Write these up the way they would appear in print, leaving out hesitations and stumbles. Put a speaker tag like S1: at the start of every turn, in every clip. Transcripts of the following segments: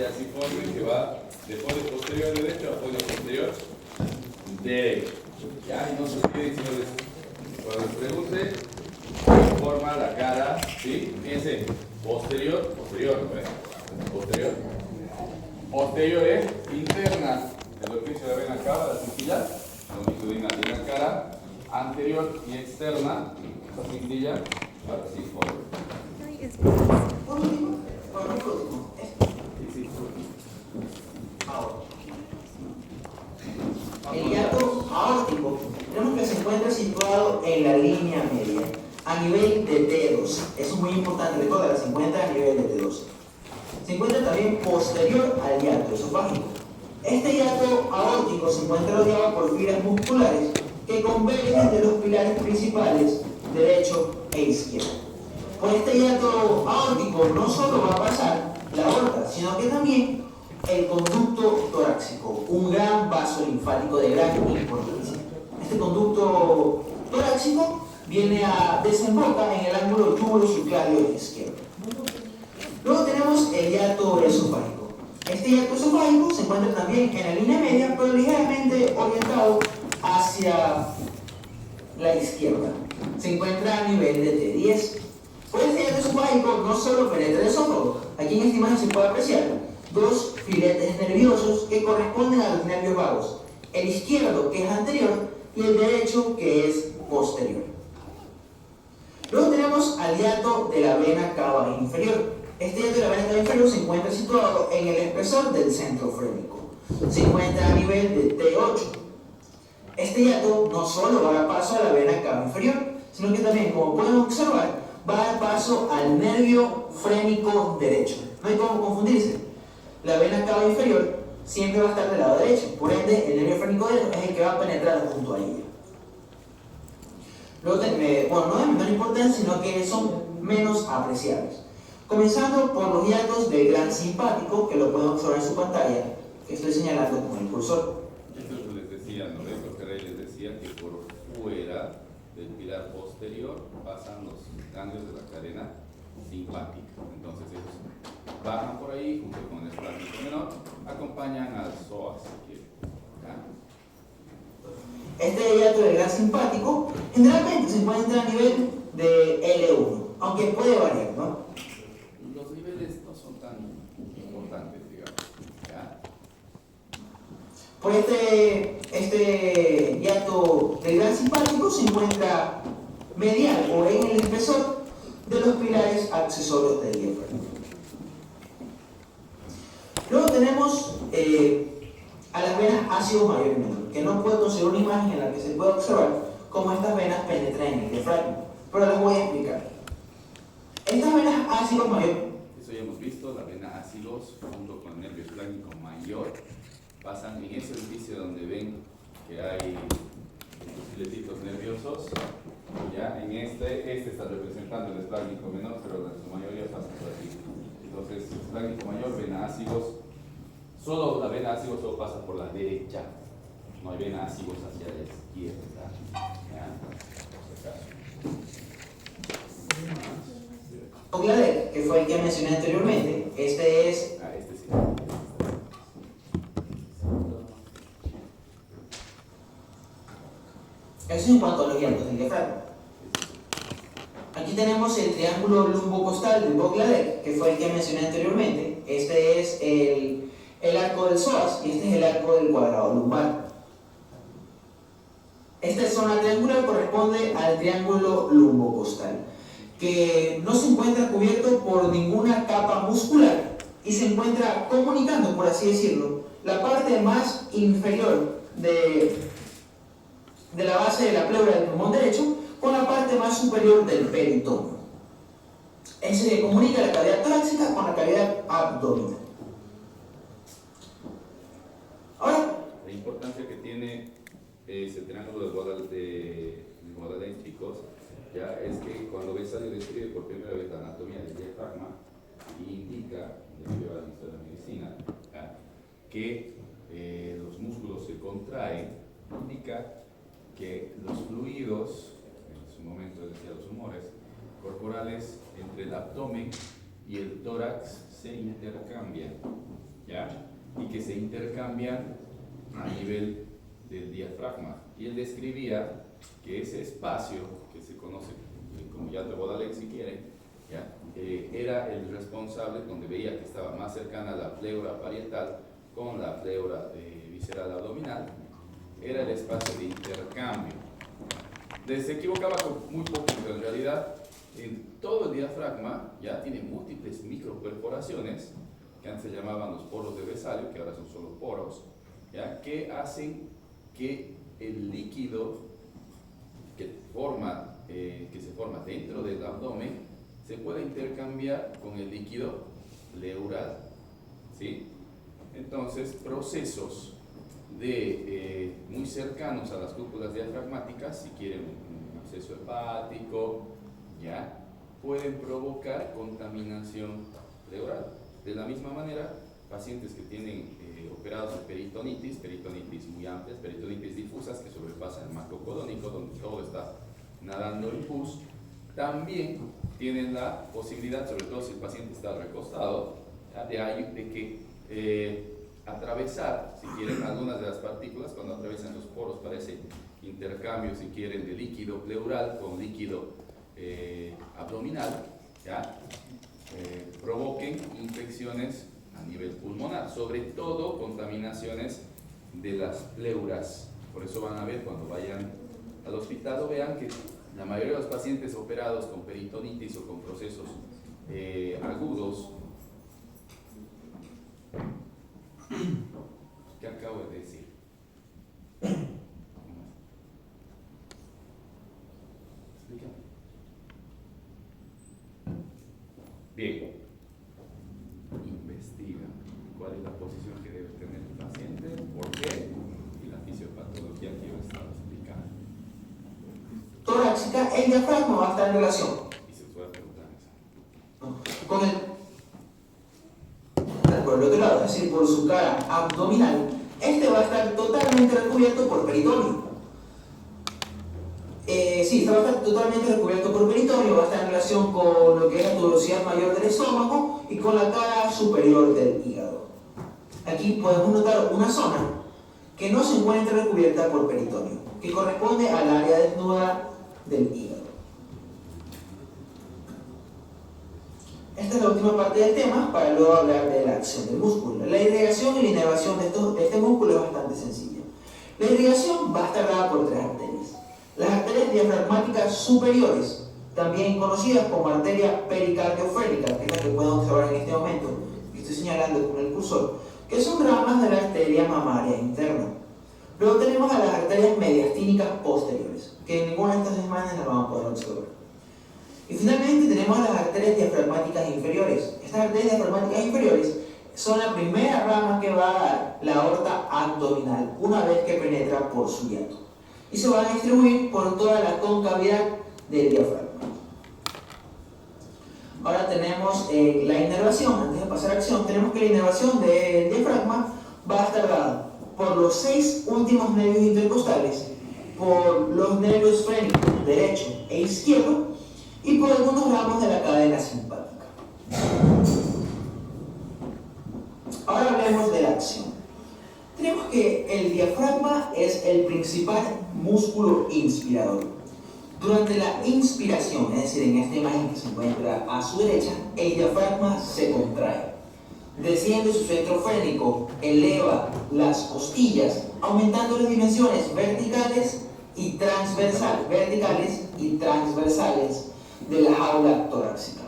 S1: ya se pone que va de folio posterior derecho a folio posterior derecho. Ya, y no se olviden, señores, cuando les pregunte, forma la cara, ¿sí? Fíjense, posterior, posterior, ¿no? Posterior. Posterior es interna, el orificio de la vena cava, la cintilla, longitudinal de la cara, anterior y externa, esta cintilla, para así folio.
S2: El hiato aórtico tenemos que se encuentra situado en la línea media, a nivel de T2. Eso es muy importante, recuerda, se encuentra a nivel de T2. Se encuentra también posterior al hiato esofágico. Este hiato aórtico se encuentra rodeado por fibras musculares que convergen de los pilares principales derecho e izquierdo. Por este hiato aórtico no solo va a pasar la aorta, sino que también el conducto torácico, un gran vaso linfático de gran importancia. Este conducto torácico viene a desembocar en el ángulo túbulo subclavio izquierdo. Luego tenemos el hiato esofágico. Este hiato esofágico se encuentra también en la línea media, pero ligeramente orientado hacia la izquierda. Se encuentra a nivel de T10. Por este hiato esofágico no solo penetra el esófago, aquí en esta imagen se puede apreciar dos filetes nerviosos que corresponden a los nervios vagos, el izquierdo que es anterior y el derecho que es posterior. Luego tenemos al hiato de la vena cava inferior. Este hiato de la vena cava inferior se encuentra situado en el espesor del centro frénico. Se encuentra a nivel de T8. Este hiato no solo va a dar paso a la vena cava inferior, sino que también, como pueden observar, va a dar paso al nervio frénico derecho. No hay cómo confundirse. La vena cava inferior siempre va a estar del lado derecho, por ende el nervio frénico derecho es el que va a penetrar junto a ella. Luego, no de menor importancia, sino que son menos apreciables. Comenzando por los hiatos del gran simpático, que lo pueden observar en su pantalla, que estoy señalando con el cursor.
S1: Esto es lo que les decía, ¿no ves? Lo que Rey les decía, que por fuera del pilar posterior pasan los ganglios de la cadena simpática. Entonces ellos bajan por ahí junto con el esplácnico menor, acompañan al psoas.
S2: Este hiato del gran simpático generalmente se encuentra a nivel de L1, aunque puede variar, ¿no?
S1: Los niveles no son tan importantes, digamos. ¿Ya?
S2: Por este hiato del gran simpático se encuentra medial o en el espesor de los pilares accesorios del diafragma. Luego tenemos a las venas ácido mayor y menor, que no puedo conseguir una imagen en la que se pueda observar cómo estas venas penetran en el diafragma, pero las voy a explicar. Estas venas ácido mayor,
S1: Eso ya hemos visto, la vena ácidos junto con el nervio esplácnico mayor pasan en ese orificio donde ven que hay filetitos nerviosos. Ya en este está representando el esplácnico menor, pero en su mayoría pasa por aquí. Entonces, el esplácnico mayor, vena ácidos, solo la vena ácidos solo pasa por la derecha, no hay vena ácidos hacia la izquierda. ¿Ya? Por si acaso.
S2: que fue el que mencioné anteriormente, este es
S1: Este sí.
S2: eso en cuanto a los hiatos del diafragma. Aquí tenemos el triángulo lumbocostal de Bogladek, que fue el que mencioné anteriormente. Este es el arco del psoas y este es el arco del cuadrado lumbar. Esta zona triangular corresponde al triángulo lumbocostal, que no se encuentra cubierto por ninguna capa muscular y se encuentra comunicando, por así decirlo, la parte más inferior de la base de la pleura del pulmón derecho con la parte más superior del peritoneo. Ese que comunica la cavidad torácica con la cavidad abdominal. Ahora,
S1: la importancia que tiene ese triángulo de Bogladek, chicos, ya es que cuando Besalio describe por primera vez la anatomía del diafragma, indica, debido a la historia de la medicina, ¿ya? Que los músculos se contraen, indica que los fluidos, en su momento decía los humores, corporales entre el abdomen y el tórax se intercambian, ¿ya? Y que se intercambian a nivel del diafragma. Y él describía que ese espacio, que se conoce como yato bodalex si quieren, ¿ya? Era el responsable, donde veía que estaba más cercana a la pleura parietal con la pleura visceral abdominal, era el espacio de intercambio. Se equivocaba con muy poco, pero en realidad en todo el diafragma ya tiene múltiples microperforaciones, que antes se llamaban los poros de Vesalio, que ahora son solo poros, ¿ya? Que hacen que el líquido que se forma dentro del abdomen se pueda intercambiar con el líquido pleural, ¿sí? Entonces, procesos muy cercanos a las cúpulas diafragmáticas, si quieren un acceso hepático, ¿ya? Pueden provocar contaminación pleural. De la misma manera, pacientes que tienen operados de peritonitis muy amplias, peritonitis difusas que sobrepasan el marco colónico, donde todo está nadando en pus, también tienen la posibilidad, sobre todo si el paciente está recostado, ¿ya? de que atravesar, si quieren, algunas de las partículas, cuando atraviesan los poros para ese intercambio, si quieren, de líquido pleural con líquido abdominal, ¿ya? Provoquen infecciones a nivel pulmonar, sobre todo contaminaciones de las pleuras. Por eso van a ver cuando vayan al hospital o vean que la mayoría de los pacientes operados con peritonitis o con procesos agudos, ¿qué acabo de decir? Explícame. Bien, investiga cuál es la posición que debe tener el paciente, por qué, y la fisiopatología que yo he estado explicando.
S2: Torácica, el diafragma va a estar en relación
S1: Y se puede preguntar eso.
S2: con por el otro lado, es decir, por su cara abdominal. Este va a estar totalmente recubierto por peritoneo. Sí, este va a estar totalmente recubierto por peritoneo, va a estar en relación con lo que es la tuberosidad mayor del estómago y con la cara superior del hígado. Aquí podemos notar una zona que no se encuentra recubierta por peritoneo, que corresponde al área desnuda del hígado. Esta es la última parte del tema para luego hablar de la acción del músculo. La irrigación y la inervación de este músculo es bastante sencilla. La irrigación va a estar dada por tres arterias. Las arterias diafragmáticas superiores, también conocidas como arteria pericardiofélica, que es la que pueden observar en este momento, que estoy señalando con el cursor, que son ramas de la arteria mamaria interna. Luego tenemos a las arterias mediastínicas posteriores, que en ninguna de estas imágenes las vamos a poder observar. Y finalmente tenemos a las arterias diafragmáticas inferiores. Estas arterias diafragmáticas inferiores son la primera rama que va a dar la aorta abdominal una vez que penetra por su hiato. Y se van a distribuir por toda la concavidad del diafragma. Ahora tenemos la inervación. Antes de pasar a acción, tenemos que la inervación del diafragma va a estar dada por los 6 últimos nervios intercostales, por los nervios frénicos derecho e izquierdo y por algunos ramos de la cadena simpática. Ahora hablemos de la acción. Tenemos que el diafragma es el principal músculo inspirador. Durante la inspiración, es decir, en esta imagen que se encuentra a su derecha, el diafragma se contrae. Desciende su centro frénico, eleva las costillas, aumentando las dimensiones verticales y transversales de la jaula torácica.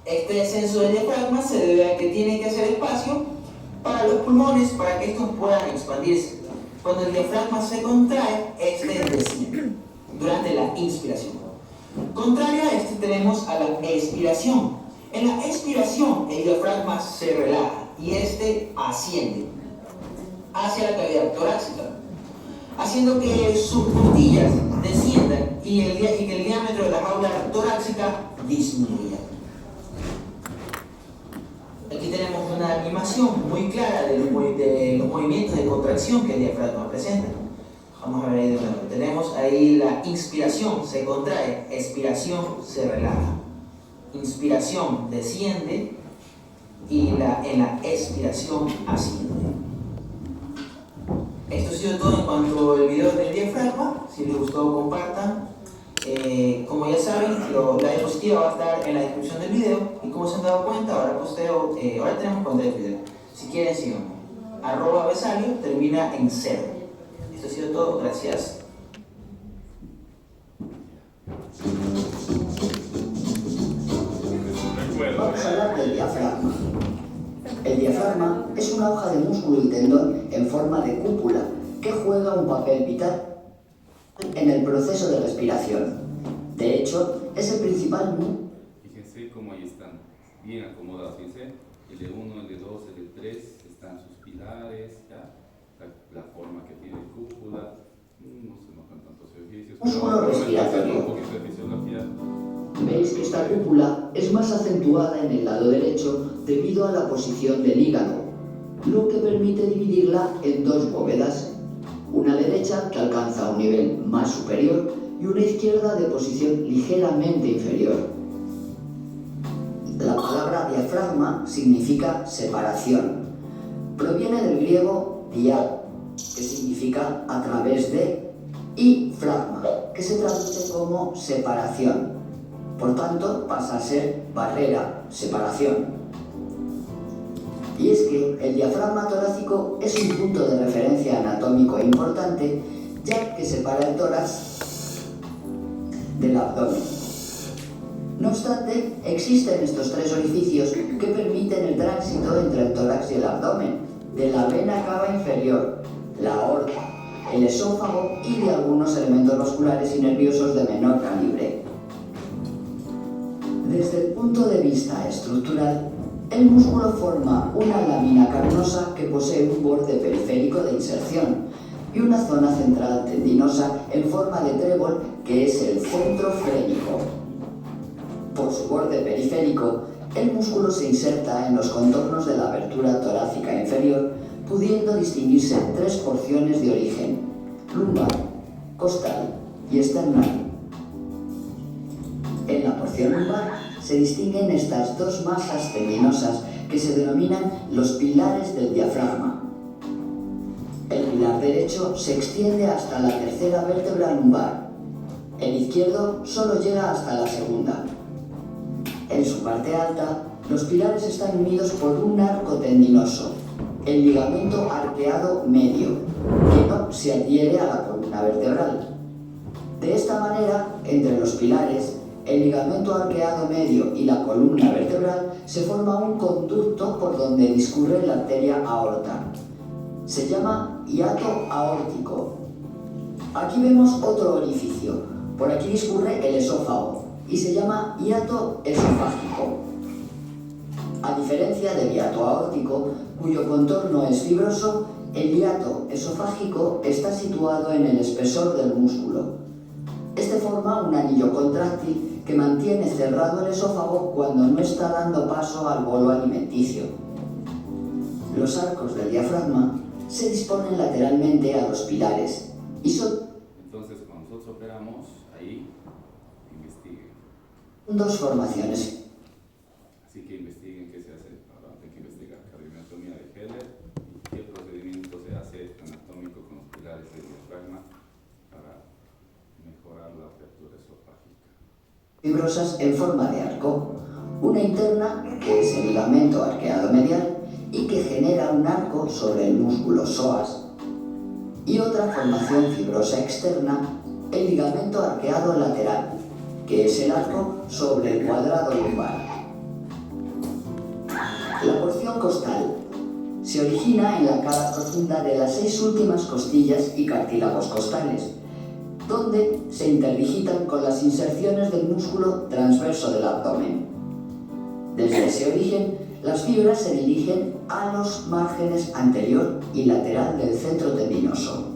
S2: Este descenso del diafragma se debe a que tiene que hacer espacio para los pulmones para que estos puedan expandirse. Cuando el diafragma se contrae, este desciende durante la inspiración. Contrario a este tenemos a la expiración. En la expiración el diafragma se relaja y este asciende hacia la cavidad torácica, haciendo que sus costillas desciendan y que el diámetro de la jaula torácica disminuya. Aquí tenemos una animación muy clara de los movimientos de contracción que el diafragma presenta. Vamos a ver ahí de nuevo. Tenemos ahí la inspiración, se contrae, expiración, se relaja. Inspiración. inspiración desciende y en la expiración asciende. Esto ha sido todo en cuanto al video del diafragma. Si les gustó, compartan. Como ya saben, la diapositiva va a estar en la descripción del video. Y como se han dado cuenta, ahora tenemos pantalla de video. Si quieren, síganme. @Besalio termina en 0. Esto ha sido todo. Gracias.
S3: Vamos a hablar del diafragma. El diafragma es una hoja de músculo y tendón en forma de cúpula que juega un papel vital en el proceso de respiración. De hecho, es el principal músculo.
S1: Fíjense cómo ahí están bien acomodados, fíjense. L1, L2, L3 están sus pilares, ¿ya? La forma que tiene cúpula. No se notan tantos ejercicios.
S3: Músculo respiratorio.
S1: Un poquito de fisiología.
S3: Veis que esta cúpula es más acentuada en el lado derecho debido a la posición del hígado, lo que permite dividirla en dos bóvedas, una derecha que alcanza un nivel más superior y una izquierda de posición ligeramente inferior. La palabra diafragma significa separación. Proviene del griego dia, que significa a través de, y fragma, que se traduce como separación. Por tanto, pasa a ser barrera, separación. Y es que el diafragma torácico es un punto de referencia anatómico importante, ya que separa el tórax del abdomen. No obstante, existen estos tres orificios que permiten el tránsito entre el tórax y el abdomen, de la vena cava inferior, la aorta, el esófago y de algunos elementos vasculares y nerviosos de menor calibre. Desde el punto de vista estructural, el músculo forma una lámina carnosa que posee un borde periférico de inserción y una zona central tendinosa en forma de trébol que es el centro frénico. Por su borde periférico, el músculo se inserta en los contornos de la abertura torácica inferior, pudiendo distinguirse tres porciones de origen: lumbar, costal y esternal. En la porción lumbar se distinguen estas dos masas tendinosas que se denominan los pilares del diafragma. El pilar derecho se extiende hasta la tercera vértebra lumbar. El izquierdo solo llega hasta la segunda. En su parte alta, los pilares están unidos por un arco tendinoso, el ligamento arqueado medio, que no se adhiere a la columna vertebral. De esta manera, entre los pilares, el ligamento arqueado medio y la columna vertebral se forma un conducto por donde discurre la arteria aorta. Se llama hiato aórtico. Aquí vemos otro orificio. Por aquí discurre el esófago y se llama hiato esofágico. A diferencia del hiato aórtico, cuyo contorno es fibroso, el hiato esofágico está situado en el espesor del músculo. Este forma un anillo contráctil que mantiene cerrado el esófago cuando no está dando paso al bolo alimenticio. Los arcos del diafragma se disponen lateralmente a los pilares y son
S1: Entonces, cuando nosotros operamos, ahí investiguen.
S3: dos formaciones.
S1: Así que investiguen qué se hace. Ahora hay que investigar cardioanatomía de Heller y qué procedimiento se hace anatómico con los pilares del diafragma para mejorar la apertura esofágica.
S3: Fibrosas en forma de arco, una interna que es el ligamento arqueado medial y que genera un arco sobre el músculo psoas, y otra formación fibrosa externa, el ligamento arqueado lateral, que es el arco sobre el cuadrado lumbar. La porción costal se origina en la cara profunda de las 6 últimas costillas y cartílagos costales, donde se interdigitan con las inserciones del músculo transverso del abdomen. Desde ese origen, las fibras se dirigen a los márgenes anterior y lateral del centro tendinoso.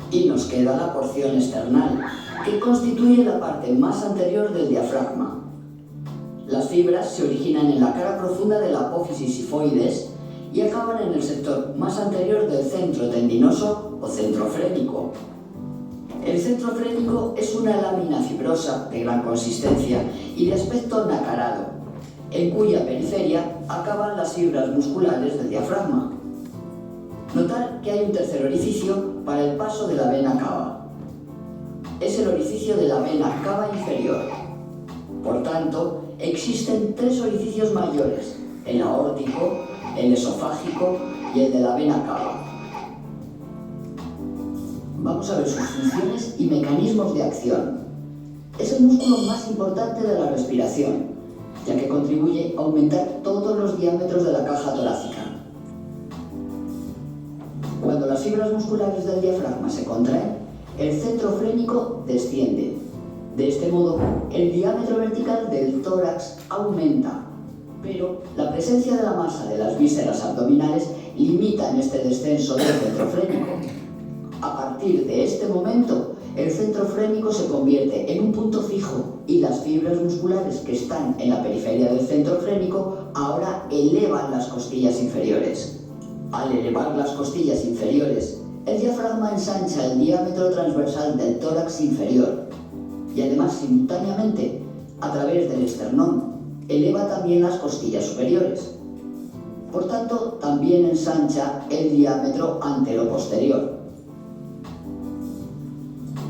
S3: Y nos queda la porción esternal, que constituye la parte más anterior del diafragma. Las fibras se originan en la cara profunda de la apófisis sifoides y acaban en el sector más anterior del centro tendinoso o centro frénico. El centro frénico es una lámina fibrosa de gran consistencia y de aspecto nacarado, en cuya periferia acaban las fibras musculares del diafragma. Notar que hay un tercer orificio para el paso de la vena cava. Es el orificio de la vena cava inferior. Por tanto, existen tres orificios mayores: el aórtico, el esofágico y el de la vena cava. Vamos a ver sus funciones y mecanismos de acción. Es el músculo más importante de la respiración, ya que contribuye a aumentar todos los diámetros de la caja torácica. Cuando las fibras musculares del diafragma se contraen, el centro frénico desciende. De este modo, el diámetro vertical del tórax aumenta, pero la presencia de la masa de las vísceras abdominales limita en este descenso del centro frénico. A partir de este momento, el centro frénico se convierte en un punto fijo y las fibras musculares que están en la periferia del centro frénico ahora elevan las costillas inferiores. Al elevar las costillas inferiores, el diafragma ensancha el diámetro transversal del tórax inferior y además simultáneamente, a través del esternón, eleva también las costillas superiores. Por tanto, también ensancha el diámetro antero-posterior.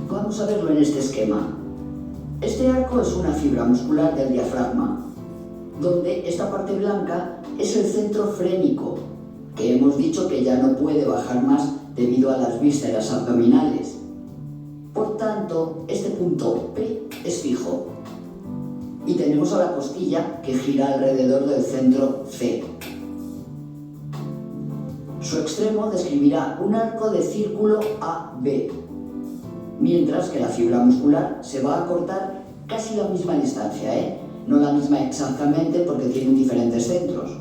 S3: Vamos a verlo en este esquema. Este arco es una fibra muscular del diafragma, donde esta parte blanca es el centro frénico, que hemos dicho que ya no puede bajar más debido a las vísceras abdominales. Por tanto, este punto P es fijo. Y tenemos a la costilla que gira alrededor del centro C. Su extremo describirá un arco de círculo AB, mientras que la fibra muscular se va a cortar casi la misma distancia, no la misma exactamente porque tienen diferentes centros.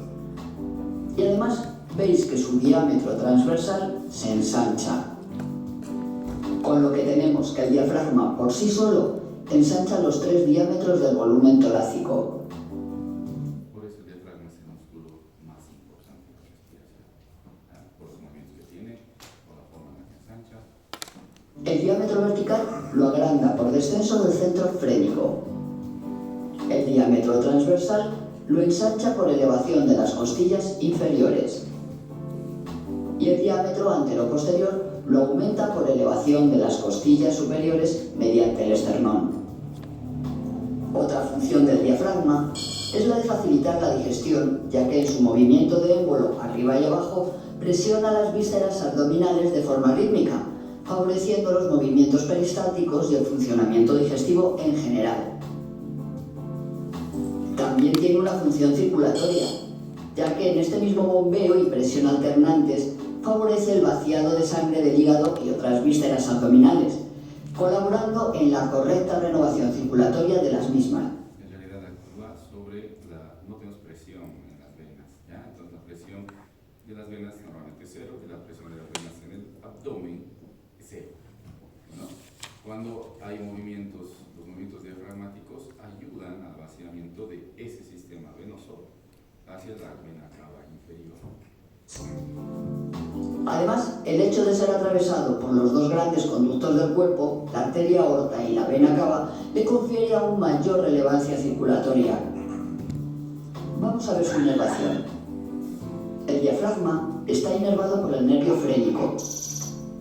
S3: Y además veis que su diámetro transversal se ensancha, con lo que tenemos que el diafragma por sí solo ensancha los tres diámetros del volumen torácico.
S1: Por eso el diafragma es el músculo más importante de la respiración, por los movimientos que tiene, por la forma en la que ensancha.
S3: El diámetro vertical lo agranda por descenso del centro frénico. El diámetro transversal lo ensancha por elevación de las costillas inferiores. Y el diámetro antero-posterior lo aumenta por elevación de las costillas superiores mediante el esternón. Otra función del diafragma es la de facilitar la digestión, ya que en su movimiento de émbolo arriba y abajo presiona las vísceras abdominales de forma rítmica, favoreciendo los movimientos peristálticos y el funcionamiento digestivo en general. También tiene una función circulatoria, ya que en este mismo bombeo y presión alternantes favorece el vaciado de sangre del hígado y otras vísceras abdominales, colaborando en la correcta renovación circulatoria de las mismas.
S1: En realidad actúa sobre no tenemos presión en las venas, ¿ya? Entonces la presión de las venas normalmente es cero, y la presión de las venas en el abdomen es cero, ¿no? Cuando hay movimientos, los movimientos diafragmáticos ayudan al vaciamiento de ese sistema venoso hacia la vena cava inferior.
S3: Además, el hecho de ser atravesado por los dos grandes conductos del cuerpo, la arteria aorta y la vena cava, le confiere aún mayor relevancia circulatoria. Vamos a ver su inervación. El diafragma está inervado por el nervio frénico.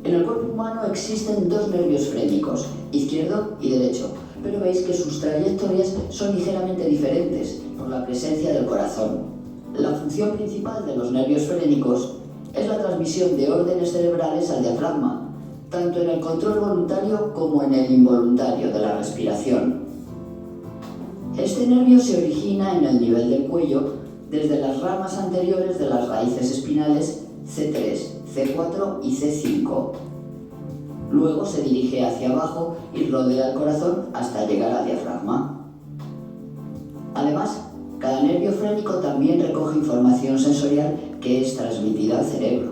S3: En el cuerpo humano existen dos nervios frénicos, izquierdo y derecho, pero veis que sus trayectorias son ligeramente diferentes por la presencia del corazón. La función principal de los nervios frénicos es la transmisión de órdenes cerebrales al diafragma, tanto en el control voluntario como en el involuntario de la respiración. Este nervio se origina en el nivel del cuello desde las ramas anteriores de las raíces espinales C3, C4 y C5. Luego se dirige hacia abajo y rodea el corazón hasta llegar al diafragma. Además, cada nervio frénico también recoge información sensorial que es transmitida al cerebro.